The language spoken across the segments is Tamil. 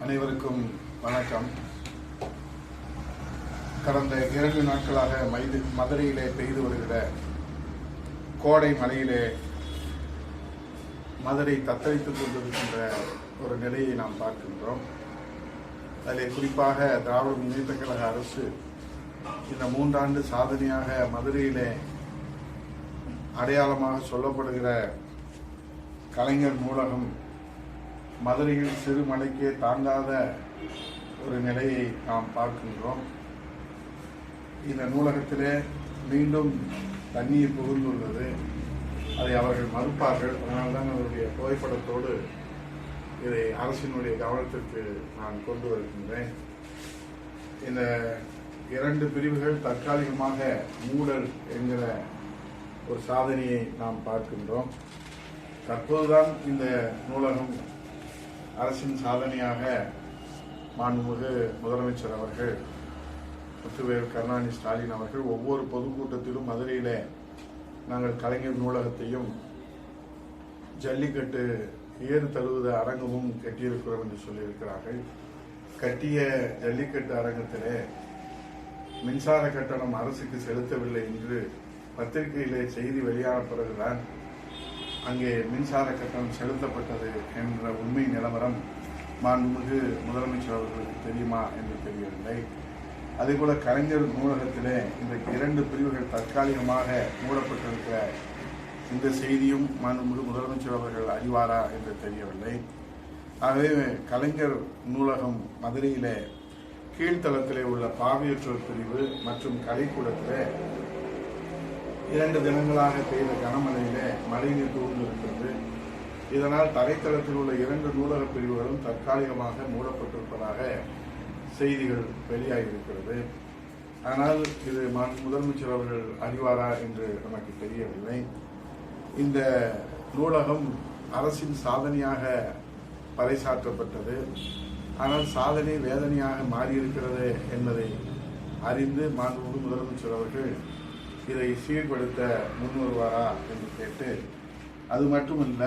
அனைவருக்கும் வணக்கம். கடந்த 2 நாட்களாக மதுரையிலே பெய்து வருகிற கோடை மழையிலே மதுரை தத்தளித்துக் கொண்டிருக்கின்ற ஒரு நிலையை நாம் பார்க்கின்றோம். அதில் குறிப்பாக திராவிட முன்னேற்ற கழக அரசு இந்த 3 ஆண்டு சாதனையாக மதுரையிலே அடையாளமாக சொல்லப்படுகிற கலைஞர் நூலகம் மதுரையில் சிறு மழைக்கே தாங்காத ஒரு நிலையை நாம் பார்க்கின்றோம். இந்த நூலகத்திலே மீண்டும் தண்ணீர் புகுந்துள்ளது. அதை அவர்கள் மறுப்பார்கள். அதனால்தான் அவருடைய புகைப்படத்தோடு இதை அரசினுடைய கவனத்திற்கு நான் கொண்டு வருகின்றேன். இந்த 2 பிரிவுகள் தற்காலிகமாக மூடல் என்கிற ஒரு சாதனையை நாம் பார்க்கின்றோம். தற்போதுதான் இந்த நூலகம் அரசின் சாதனையாக மாண்புமிகு முதலமைச்சர் அவர்கள் முத்துவேல் கருணாநிதி ஸ்டாலின் அவர்கள் ஒவ்வொரு பொதுக்கூட்டத்திலும் மதுரையிலே நாங்கள் கலைஞர் நூலகத்தையும் ஜல்லிக்கட்டு ஏறு தழுவுத அரங்கமும் கட்டியிருக்கிறோம் என்று சொல்லியிருக்கிறார்கள். கட்டிய ஜல்லிக்கட்டு அரங்கத்திலே மின்சார கட்டணம் அரசுக்கு செலுத்தவில்லை என்று பத்திரிகையிலே செய்தி வெளியான பிறகுதான் அங்கே மின்சார கட்டணம் செலுத்தப்பட்டது என்ற உண்மை நிலவரம் மாண்புமிகு முதலமைச்சர் அவர்களுக்கு தெரியுமா என்று தெரியவில்லை. அதேபோல கலைஞர் நூலகத்திலே இன்றைக்கு 2 பிரிவுகள் தற்காலிகமாக மூடப்பட்டிருக்கிற இந்த செய்தியும் மாண்புமிகு முதலமைச்சர் அவர்கள் அறிவாரா என்று தெரியவில்லை. ஆகவே கலைஞர் நூலகம் மதுரையிலே கீழ்த்தளத்திலே உள்ள பார்வையற்றோர் பிரிவு மற்றும் கலைக்கூடத்திலே 2 தினங்களாக பெய்த கனமழையிலே மழைநீர் புகுந்திருக்கிறது. இதனால் தரைத்தளத்தில் உள்ள 2 நூலக பிரிவுகளும் தற்காலிகமாக மூடப்பட்டிருப்பதாக செய்திகள் வெளியாகியிருக்கிறது. ஆனால் இது முதலமைச்சர் அவர்கள் அறிவாரா என்று நமக்கு தெரியவில்லை. இந்த நூலகம் அரசின் சாதனையாக பறைசாற்றப்பட்டது. ஆனால் சாதனை வேதனையாக மாறியிருக்கிறது என்பதை அறிந்து மாண்புமிகு முதலமைச்சர் அவர்கள் இதை சீர்படுத்த முன்வருவாரா என்று கேட்டு, அது மட்டுமல்ல,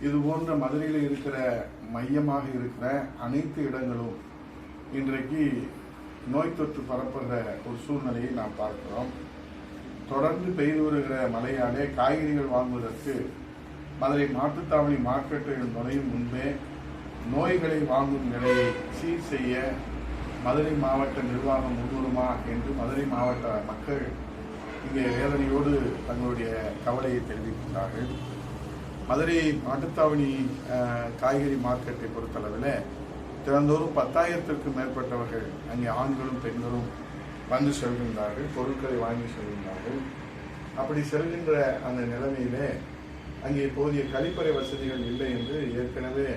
இது போன்ற மதுரையில் இருக்கிற மையமாக இருக்கிற அனைத்து இடங்களும் இன்றைக்கு நோய் தொற்று பரப்புகிற ஒரு சூழ்நிலையை நாம் பார்க்கிறோம். தொடர்ந்து பெய்து வருகிற மழையாலே காய்கறிகள் வாங்குவதற்கு மதுரை மாட்டுத்தாவணி மார்க்கெட்டில் நுழையும் முன்பே நோய்களை வாங்கும் நிலையை சீர் செய்ய மதுரை மாவட்ட நிர்வாகம் முன்வருமா என்று மதுரை மாவட்ட மக்கள் இங்கே வேதனையோடு தங்களுடைய கவலையை தெரிவிக்கிறார்கள். மதுரை மாட்டுத்தாவணி காய்கறி மார்க்கெட்டை பொறுத்தளவில் தினந்தோறும் 10,000த்திற்கும் மேற்பட்டவர்கள் அங்கே ஆண்களும் பெண்களும் வந்து செல்கின்றார்கள், பொருட்களை வாங்கி செல்கின்றார்கள். அப்படி செல்கின்ற அந்த நிலைமையிலே அங்கே போதிய கழிப்பறை வசதிகள் இல்லை என்று ஏற்கனவே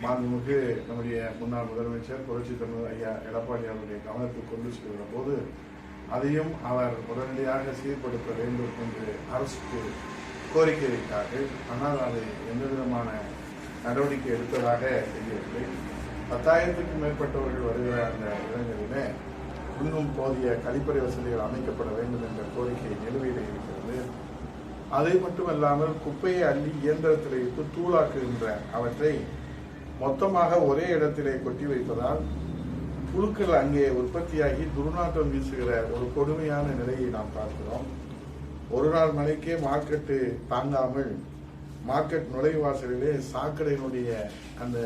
மாண்புமிகு நம்முடைய முன்னாள் முதலமைச்சர் புரட்சித் தலைவர் ஐயா எடப்பாடி அவருடைய கவனத்துக்கு கொண்டு செல்கிற போது அதையும் அவர் உடனடியாக சீர்படுத்த வேண்டும் என்று அரசுக்கு கோரிக்கை வைத்தார்கள். ஆனால் அதை எந்த விதமான நடவடிக்கை எடுத்ததாக தெரியவில்லை. 10,000த்திற்கும் மேற்பட்டவர்கள் வருகிற அந்த இடங்களிலே இன்னும் போதிய கழிப்பறை வசதிகள் அமைக்கப்பட வேண்டும் என்ற கோரிக்கை நிலுவையில் இருக்கிறது. அதை மட்டுமல்லாமல் குப்பையை அள்ளி இயந்திரத்தில் இட்டு தூளாக்குகின்ற அவற்றை மொத்தமாக ஒரே இடத்திலே கொட்டி வைப்பதால் புழுக்கள் அங்கே உற்பத்தியாகி துர்நாற்றம் வீசுகிற ஒரு கொடுமையான நிலையை நாம் பார்க்கிறோம். ஒரு நாள் மழைக்கே மார்க்கெட்டு தாங்காமல் மார்க்கெட் நுழைவாசலிலே சாக்கடையினுடைய அந்த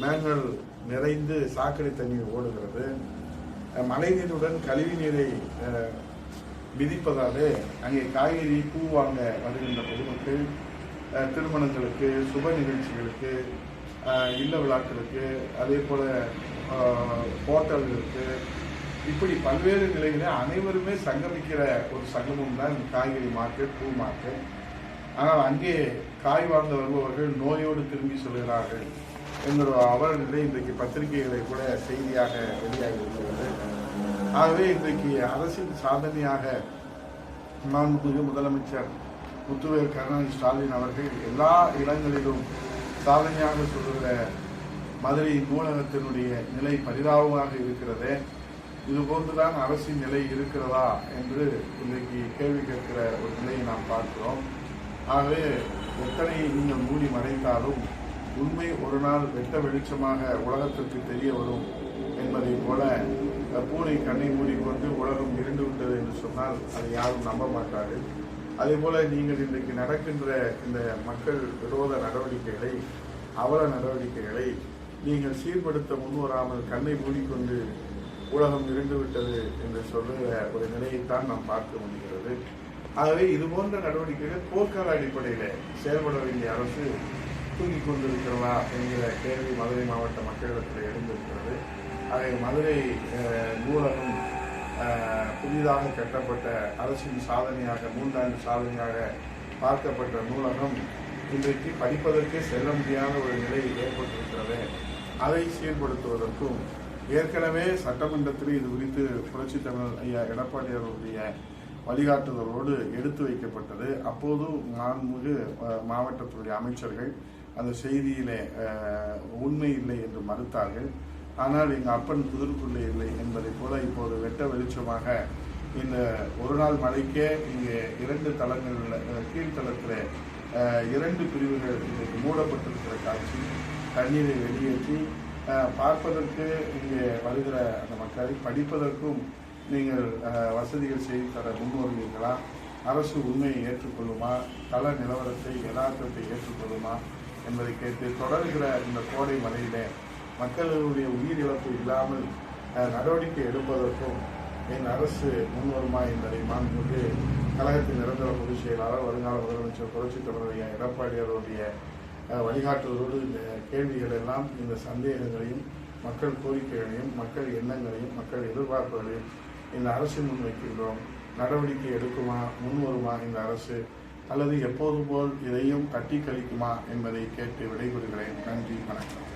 மேன்கள் நிறைந்து சாக்கடை தண்ணீர் ஓடுகிறது. மழைநீருடன் கழிவு நீரை விதிப்பதாலே அங்கே காய்கறி பூ வாங்க வருகின்ற பொதுமக்கள் திருமணங்களுக்கு, சுப நிகழ்ச்சிகளுக்கு, இல்ல விழாக்களுக்கு, அதே போல ஹோட்டல்களுக்கு, இப்படி பல்வேறு நிலைகளில் அனைவருமே சங்கமிக்கிற ஒரு சங்கமம் தான் காய்கறி மார்க்கெட், பூ மார்க்கெட். ஆனால் அங்கே காய் வாங்க வருபவர்கள் நோயோடு திரும்பி சொல்கிறார்கள் என்கிற அவர்களை இன்றைக்கு பத்திரிகைகளை கூட செய்தியாக வெளியாகி இருக்கிறது. ஆகவே இன்றைக்கு அரசின் சாதனையாக மாண்புமிகு முதலமைச்சர் முத்துவேல் கருணாநிதி ஸ்டாலின் அவர்கள் எல்லா இடங்களிலும் சாதனையாக சொல்லுகிற மதுரை நூலகத்தினுடைய நிலை பரிதாபமாக இருக்கிறது. இதுபோன்றுதான் அரசின் நிலை இருக்கிறதா என்று இன்றைக்கு கேள்வி கேட்கிற ஒரு நிலையை நாம் பார்க்கிறோம். ஆகவே எத்தனை நீங்கள் மூடி மறைத்தாலும் உண்மை ஒரு நாள் வெட்ட வெளிச்சமாக உலகத்திற்கு தெரிய வரும் என்பதை போல பூனை கண்ணை மூடிக்கொண்டு உலகம் இருண்டு விட்டது என்று சொன்னால் அதை யாரும் நம்ப மாட்டார்கள். அதே போல நீங்கள் இன்றைக்கு நடக்கின்ற இந்த மக்கள் விரோத நடவடிக்கைகளை, அவல நடவடிக்கைகளை நீங்கள் சீர்படுத்த முன்வராமல் கண்ணை மூடிக்கொண்டு உலகம் இருண்டு விட்டது என்று சொல்லுகிற ஒரு நிலையைத்தான் நாம் பார்க்க முடிகிறது. ஆகவே இது போன்ற நடவடிக்கைகள் போர்க்கால அடிப்படையில் செயல்பட வேண்டிய அரசு தூங்கிக் கொண்டிருக்கிறதா என்கிற கேள்வி மதுரை மாவட்ட மக்களிடத்தில் எழுந்திருக்கிறது. ஆகவே மதுரை நூலகம் புதிதாக கட்டப்பட்ட அரசின் சாதனையாக, 3 ஆண்டு சாதனையாக பார்க்கப்பட்ட நூலகம் இன்றைக்கு படிப்பதற்கே செல்ல முடியாத ஒரு நிலை ஏற்பட்டிருக்கிறது. அதை சீர்படுத்துவதற்கும் ஏற்கனவே சட்டமன்றத்தில் இது குறித்து புரட்சித் தமிழர் ஐயா எடப்பாடி அவர்களுடைய வழிகாட்டுதலோடு எடுத்து வைக்கப்பட்டது. அப்போது மாண்புமிகு மாவட்டத்துடைய அமைச்சர்கள் அந்த செய்தியிலே உண்மை இல்லை என்று மறுத்தார்கள். ஆனால் எங்கள் அப்பன் புதருக்குள்ளே இல்லை என்பதை போல இப்போது வெட்ட வெளிச்சமாக இந்த ஒரு நாள் மழைக்கே இங்கே 2 தளங்களில் கீழ்த்தளத்தில் 2 பிரிவுகள் இன்றைக்கு மூடப்பட்டிருக்கிற காட்சி, தண்ணீரை வெளியேற்றி பார்ப்பதற்கு இங்கே வருகிற அந்த மக்களை படிப்பதற்கும் நீங்கள் வசதிகள் செய்து தர முன்வருவீர்களா? அரசு உண்மையை ஏற்றுக்கொள்ளுமா? கள நிலவரத்தை, யதார்த்தத்தை ஏற்றுக்கொள்ளுமா என்பதை கேட்டு தொடர்கிற இந்த கோடை மழையிலே மக்களுடைய உயிரிழப்பு இல்லாமல் நடவடிக்கை எடுப்பதற்கும் என் அரசு முன்வருமா என்பதை மாண்புமிகு கழகத்தின் நிரந்தர பொதுச் செயலாளர், வருங்கால முதலமைச்சர் புரட்சித் தமிழர் ஐயா எடப்பாடி அவருடைய வழிகாட்டுவதோடு இந்த கேள்விகள் எல்லாம், இந்த சந்தேகங்களையும், மக்கள் கோரிக்கைகளையும், மக்கள் எண்ணங்களையும், மக்கள் எதிர்பார்ப்புகளையும் இந்த அரசு முன்வைக்கின்றோம். நடவடிக்கை எடுக்குமா, முன்வருமா இந்த அரசு, அல்லது எப்போது போல் இதையும் தட்டி கழிக்குமா என்பதை கேட்டு விடைபெறுகிறேன். நன்றி, வணக்கம்.